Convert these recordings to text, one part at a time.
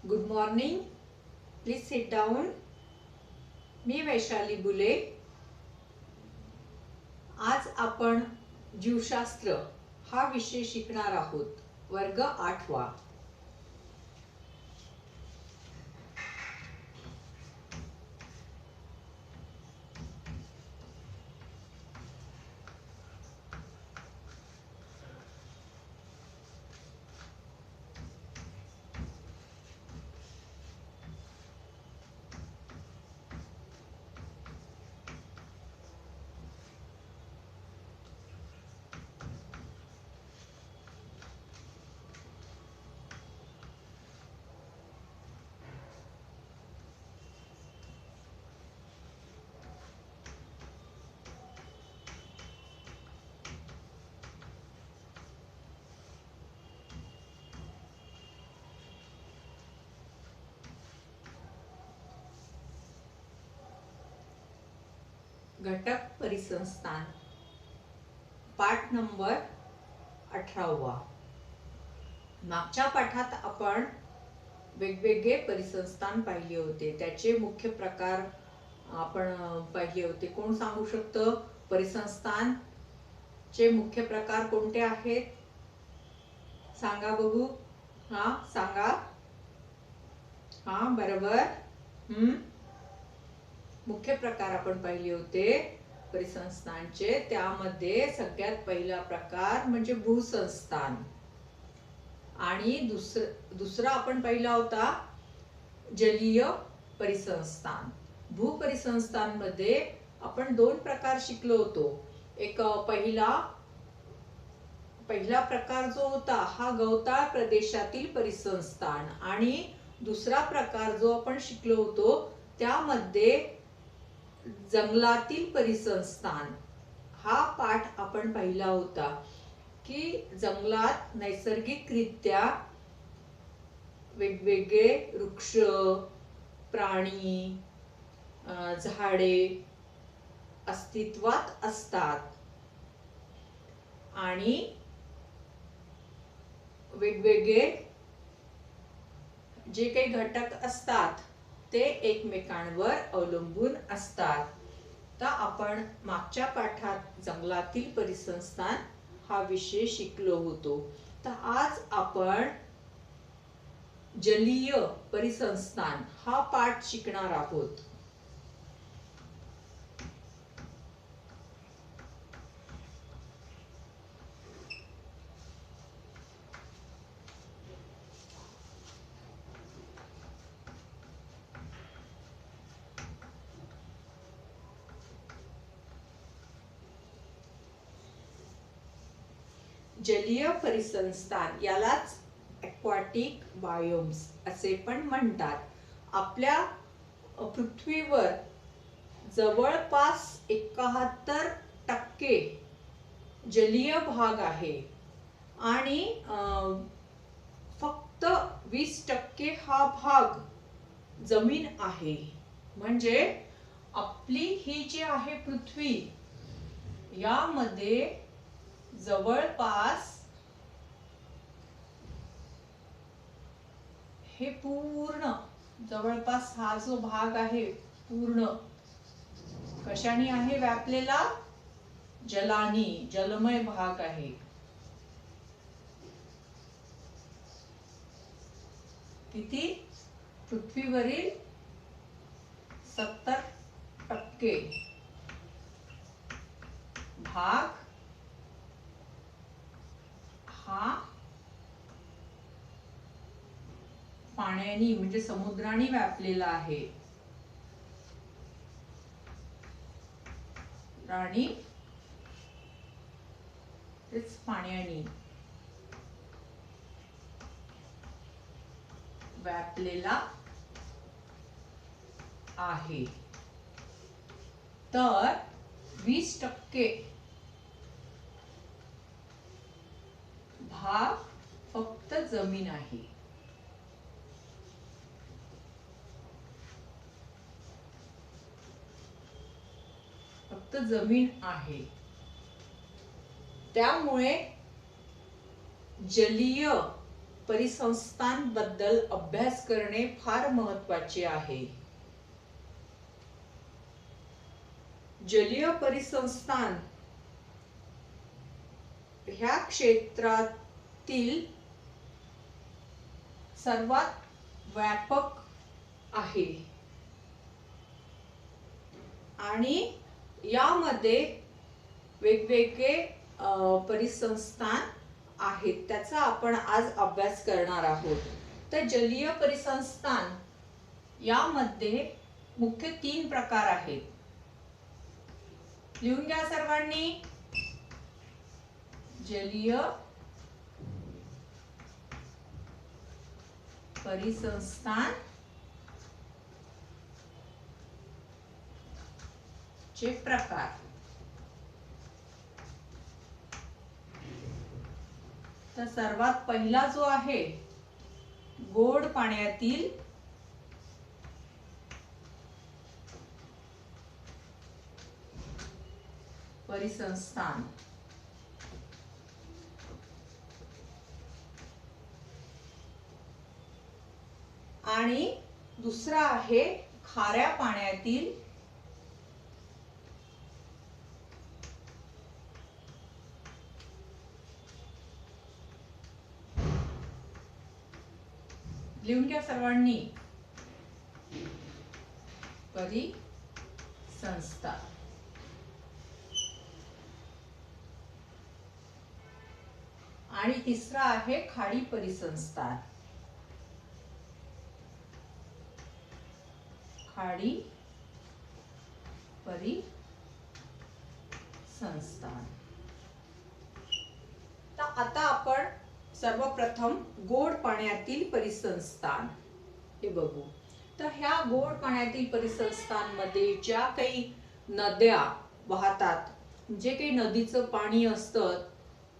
Good morning. Please sit down. मी वैशाली बुले. आज आपण जीवशास्त्र हा विषय शिकणार आहोत. वर्ग 8वा. घटक परिसंस्थान, पाठ नंबर 18वा. मागच्या पाठात आपण वेगवेगळे परिसंस्थान पाहिले होते. त्याचे मुख्य प्रकार आपण पाहिले होते. कोण सांगू शकतं? परिसंस्थान चे मुख्य प्रकार कोणते आहेत? सांगा बघू. सांगा. बरोबर. मुख्य प्रकार आपण पाहिले होते परिसंस्थानचे. त्यामध्ये सगळ्यात पहिला प्रकार म्हणजे भूसंस्थान आणि दुसरा आपण पाहिला होता जलीय परिसंस्थान. भूपरिसंस्थान मध्ये आपण दोन प्रकार शिकलो होतो. एक पहिला प्रकार जो होता हा गवताळ प्रदेशातील परिसंस्थान आणि दुसरा प्रकार जो आपण शिकलो होतो त्यामध्ये जंगलातील परिसंस्थान. हा पाठ आपण पाहिला होता की जंगलात नैसर्गिकरित्या वेगवेगळे वृक्ष, प्राणी, झाडे अस्तित्वात असतात आणि वेगवेगळे जे काही घटक असतात ते एकमेकांवर अवलंबून असतात. तर आपण मागच्या पाठात जंगलातील परिसंस्थान हा विषय शिकलो होतो. तर आज आपण जलीय परिसंस्थान हा पाठ शिकणार आहोत. जलीय परिसंस्थान यालाच ॲक्वाटिक बायोम्स असे पण म्हणतात. आपल्या पृथ्वीवर जवळपास 71% जलीय भाग आहे आणि फक्त 20% हा भाग जमीन आहे. म्हणजे आपली ही जी आहे पृथ्वी यामध्ये जवळपास हे पूर्ण जवळपास हा जो भाग आहे पूर्ण कशाने आहे व्यापलेला? जलानी, जलमय भाग आहे. किती? पृथ्वीवरील 70% भाग हा पाण्याने म्हणजे समुद्राने व्यापलेला आहे. आणि तेच पाण्याने व्यापलेला आहे. तर 20% भाग फक्त जमीन आहे. फक्त जमीन आहे. त्यामुळे जलीय परिसंस्थांबद्दल अभ्यास करणे फार महत्त्वाचे आहे. जलीय परिसंस्थान ह्या क्षेत्रातील सर्वात व्यापक आहे आणि यामध्ये वेगवेगळे परिसंस्थान आहेत, त्याचा आपण आज अभ्यास करणार आहोत. तर जलीय परिसंस्थान यामध्ये मुख्य 3 प्रकार आहेत. लिहून घ्या सर्वांनी. जलीय परिसंस्थान चे प्रकार. तर सर्वात पहिला जो आहे गोड पाण्यातील परिसंस्थान. आणि दुसरा आहे खाऱ्या पाण्यातील लिहून घ्या सर्वांनी परिसंस्थान. आणि तिसरा आहे खाडी परिसंस्थान. खाडी परिसंस्थान. तर आता आपण सर्वप्रथम गोड पाण्यातील परिसंस्थान हे बघू. तर ह्या गोड पाण्यातील परिसंस्थांमध्ये ज्या काही नद्या वाहतात, जे काही नदीचं पाणी असतं,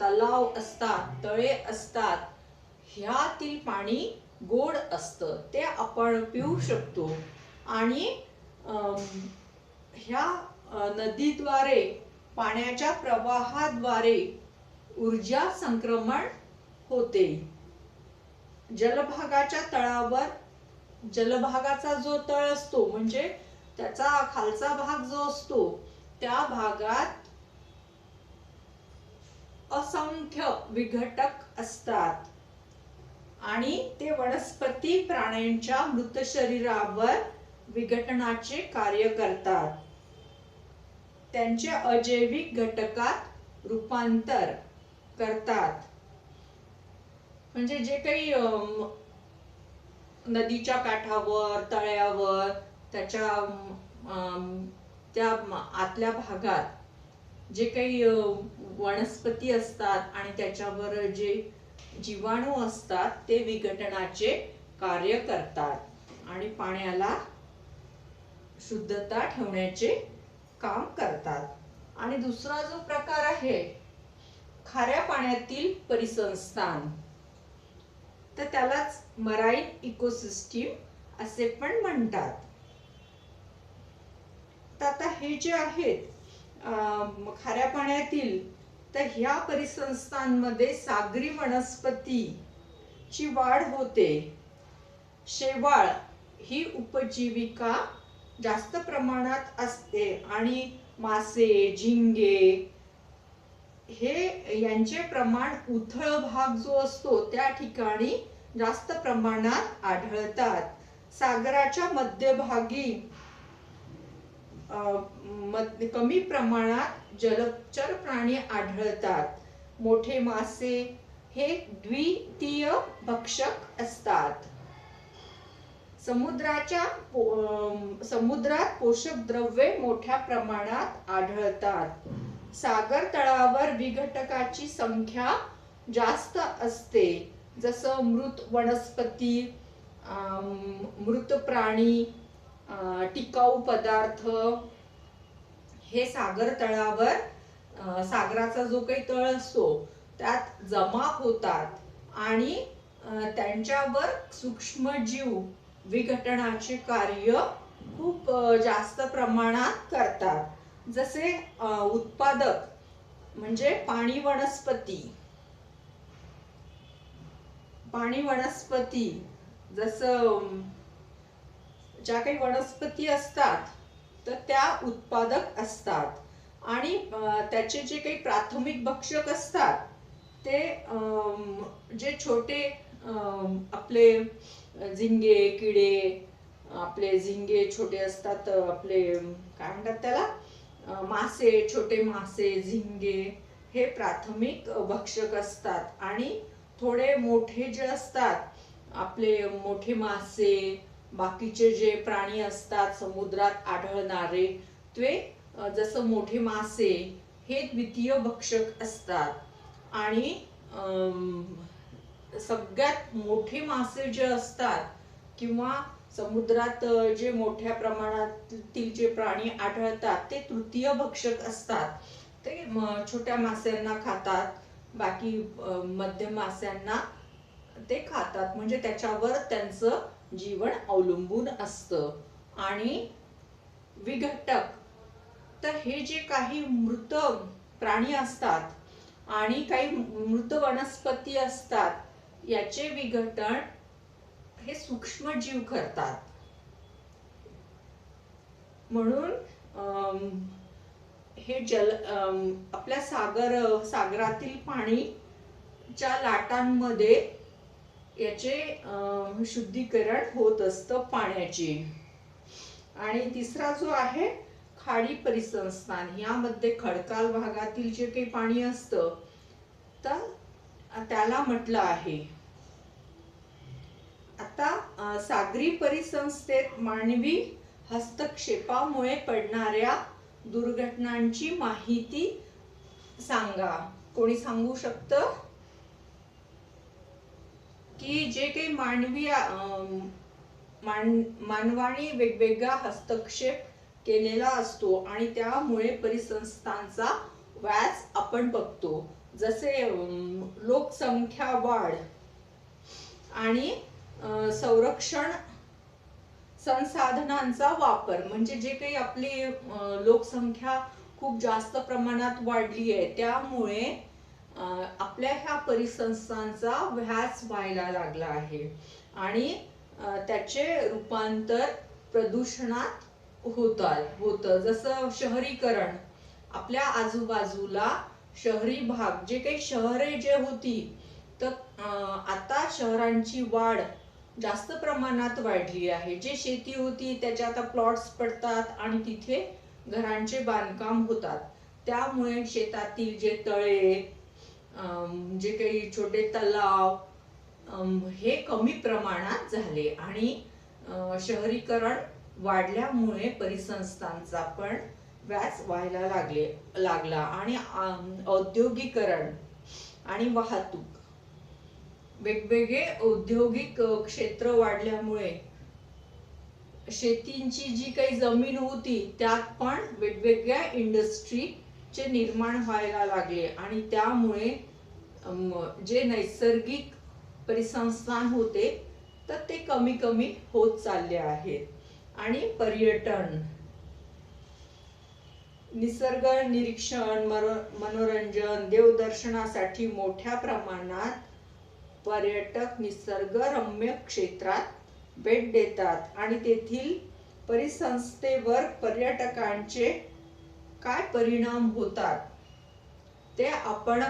तलाव असतात, तळे असतात, ह्यातील पाणी गोड असतं, ते आपण पिऊ शकतो. आणि ह्या नदीद्वारे पाण्याच्या प्रवाहाद्वारे ऊर्जा संक्रमण होते. जलभागाच्या तळावर जलभागाचा जो तळ असतो म्हणजे त्याचा खालचा भाग जो असतो, त्या भागात असंख्य विघटक असतात आणि ते वनस्पती प्राण्यांच्या मृत शरीरावर विघटनाचे कार्य करतात. त्यांचे अजैविक घटकात रूपांतर करतात. म्हणजे जे काही नदीच्या काठावर, तळ्यावर, त्याच्या त्या आतल्या भागात जे काही वनस्पती असतात आणि त्याच्यावर जे जीवाणू असतात, ते विघटनाचे कार्य करतात आणि पाण्याला शुद्धता ठेवण्याचे काम करतात. आणि दुसरा जो प्रकार आहे खाऱ्या पाण्यातील परिसंस्थान, तर त्यालाच मराईन इकोसिस्टीम असे पण म्हणतात. तर आता हे जे आहेत खाऱ्या पाण्यातील, तर ह्या परिसंस्थांमध्ये सागरी वनस्पतीची वाढ होते. शेवाळ ही उपजीविका जास्त प्रमाणात असते आणि मासे, झिंगे हे यांचे प्रमाण उथळ भाग जो असतो त्या ठिकाणी जास्त प्रमाणात आढळतात. सागराच्या मध्यभागी कमी प्रमाणात जलचर प्राणी आढळतात. मोठे मासे हे द्वितीय भक्षक असतात. समुद्रात पोषक द्रव्ये मोठ्या प्रमाणात आढळतात. सागर तळावर विघटकाची संख्या जास्त असते, जसं मृत वनस्पती, मृत प्राणी, टिकाऊ पदार्थ हे सागर तळावर, सागराचा जो काही तळ असतो त्यात जमा होतात आणि त्यांच्यावर सूक्ष्मजीव विघटनाचे कार्य खूप जास्त प्रमाणात करतात. जसे उत्पादक म्हणजे पाणी पाणी वनस्पती, जसं ज्या काही वनस्पती असतात तर त्या उत्पादक असतात आणि त्याचे जे काही प्राथमिक भक्षक असतात ते जे छोटे आपले झिंगे किडे, आपले झिंगे छोटे असतात, आपले काय म्हणतात त्याला, मासे, छोटे मासे, झिंगे हे प्राथमिक भक्षक असतात. आणि थोडे मोठे जे असतात आपले मोठे मासे, बाकीचे जे प्राणी असतात समुद्रात आढळणारे ते जसं मोठे मासे हे द्वितीय भक्षक असतात. आणि सगळ्यात मोठे मासे जे असतात किंवा समुद्रात जे मोठ्या प्रमाणातील जे प्राणी आढळतात ते तृतीय भक्षक असतात. ते छोट्या मास्यांना खातात, बाकी मध्यम मास्यांना ते खातात, म्हणजे त्याच्यावर त्यांचं जीवन अवलंबून असतं. आणि विघटक, तर हे जे काही मृत प्राणी असतात आणि काही मृत वनस्पती असतात याचे विघटन हे सूक्ष्म जीव करतात. म्हणून हे आपल्या सागरातील पाणीच्या लाटांमध्ये याचे शुद्धीकरण होत असतं पाण्याचे. आणि तिसरा जो आहे खाडी परिसंस्थान, यामध्ये खडकाळ भागातील जे काही पाणी असतं तर त्याला म्हटलं आहे. आता सागरी परिसंस्थेत मानवी हस्तक्षेपामुळे पडणाऱ्या दुर्घटनांची माहिती सांगा. कोणी सांगू शकतं की जे काही मानवाने वेगवेगळा हस्तक्षेप केलेला असतो आणि त्यामुळे परिसंस्थांचा व्यास आपण बघतो, जसे लोकसंख्या वाढ आणि संरक्षण संसाधनांचा वापर, म्हणजे जे काही आपली लोकसंख्या खूप जास्त प्रमाणात वाढली आहे त्यामुळे आपल्या ह्या परिसंस्थांचा व्यास व्हायला लागला आहे आणि त्याचे रूपांतर प्रदूषणात होतं. जसं शहरीकरण, आपल्या आजूबाजूला शहरी भाग, जे काही शहरे जे होती तर आता शहरांची वाढ जास्त प्रमाणात वाढली आहे. जे शेती होती त्याच्या आता प्लॉट्स पडतात आणि तिथे घरांचे बांधकाम होतात. त्यामुळे शेतातील जे तळे, जे काही छोटे तलाव हे कमी प्रमाणात झाले आणि शहरीकरण वाढल्यामुळे परिसंस्थांचा पण व्यास व्हायला लागला. आणि औद्योगिकरण आणि वाहतूक, वेगवेगळे औद्योगिक क्षेत्र वाढल्यामुळे शेतीची जी काही जमीन होती त्यात पण वेगवेगळ्या इंडस्ट्रीचे निर्माण व्हायला लागले आणि त्यामुळे जे नैसर्गिक परिसंस्थान होते तर ते कमी कमी होत चालले आहेत. आणि पर्यटन, निसर्ग निरीक्षण, मनोरंजन, देवदर्शनासाठी मोठ्या प्रमाणात पर्यटक निसर्गरम्य क्षेत्रात भेट देतात आणि तेथील परिसंस्थेवर पर्यटकांचे काय परिणाम होतात ते आपण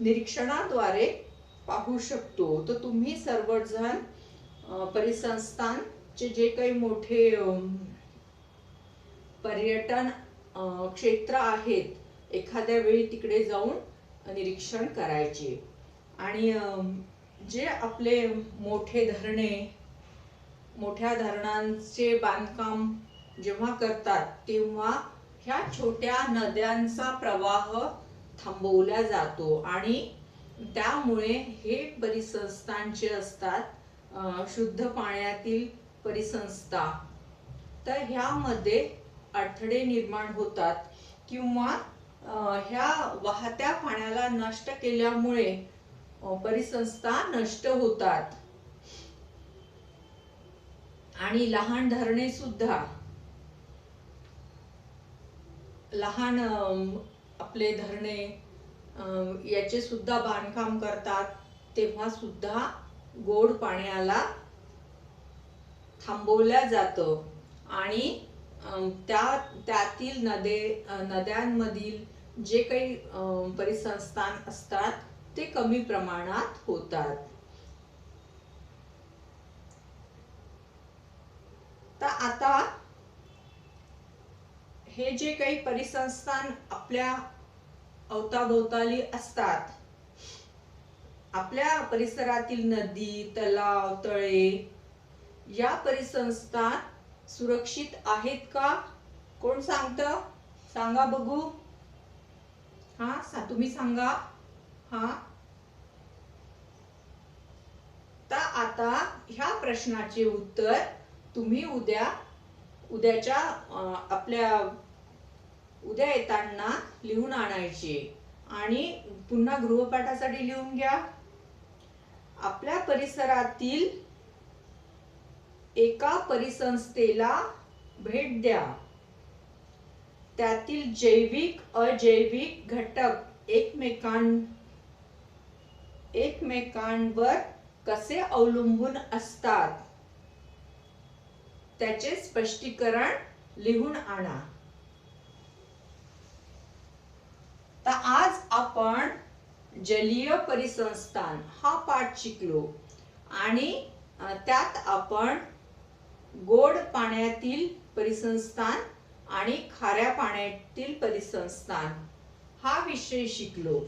निरीक्षणाद्वारे पाहू शकतो. तर तुम्ही सर्वजण परिसंस्थांचे जे काही मोठे पर्यटन क्षेत्र आहेत एखाद्या वेळी तिकडे जाऊन निरीक्षण करायचे. आणि जे आपले मोठे धरणे, मोठ्या धरणांचे बांधकाम जेव्हा करतात तेव्हा ह्या छोट्या नद्यांचा प्रवाह थांबवला जातो आणि त्यामुळे हे परिसंस्थांचे असतात शुद्ध पाण्यातील परिसंस्था, तर ह्यामध्ये अडथळे निर्माण होतात किंवा ह्या वाहत्या पाण्याला नष्ट केल्यामुळे परिसंस्था नष्ट होतात. आणि लहान धरणे सुद्धा, लहान आपले धरणे याचे सुद्धा बांधकाम करतात तेव्हा सुद्धा गोड पाण्याला थांबवलं जातं आणि त्यातील नद्यांमधील जे काही परिसंस्थान असतात ते कमी प्रमाणात होतात. तर आता हे जे काही परिसंस्थान आपल्या अवताभोवताली असतात, आपल्या परिसरातील नदी, तलाव, तळे या परिसंस्थान सुरक्षित आहेत का? कोण सांगतं? सांगा बघू. तुम्ही सांगा. तर आता ह्या प्रश्नाचे उत्तर तुम्ही उद्याच्या उद्या येताना लिहून आणायचे आणि पुन्हा गृहपाठासाठी लिहून घ्या. आपल्या परिसरातील एका परिसंस्थेला भेट द्या. त्यातील जैविक अजैविक घटक एकमेकांवर कसे अवलंबून असतात त्याचे स्पष्टीकरण लिहून आणा. तर आज आपण जलीय परिसंस्थान हा पाठ शिकलो आणि त्यात आपण गोड पाण्यातील परिसंस्थान आणि खाऱ्या पाण्यातील परिसंस्थान हा विषय शिकलो.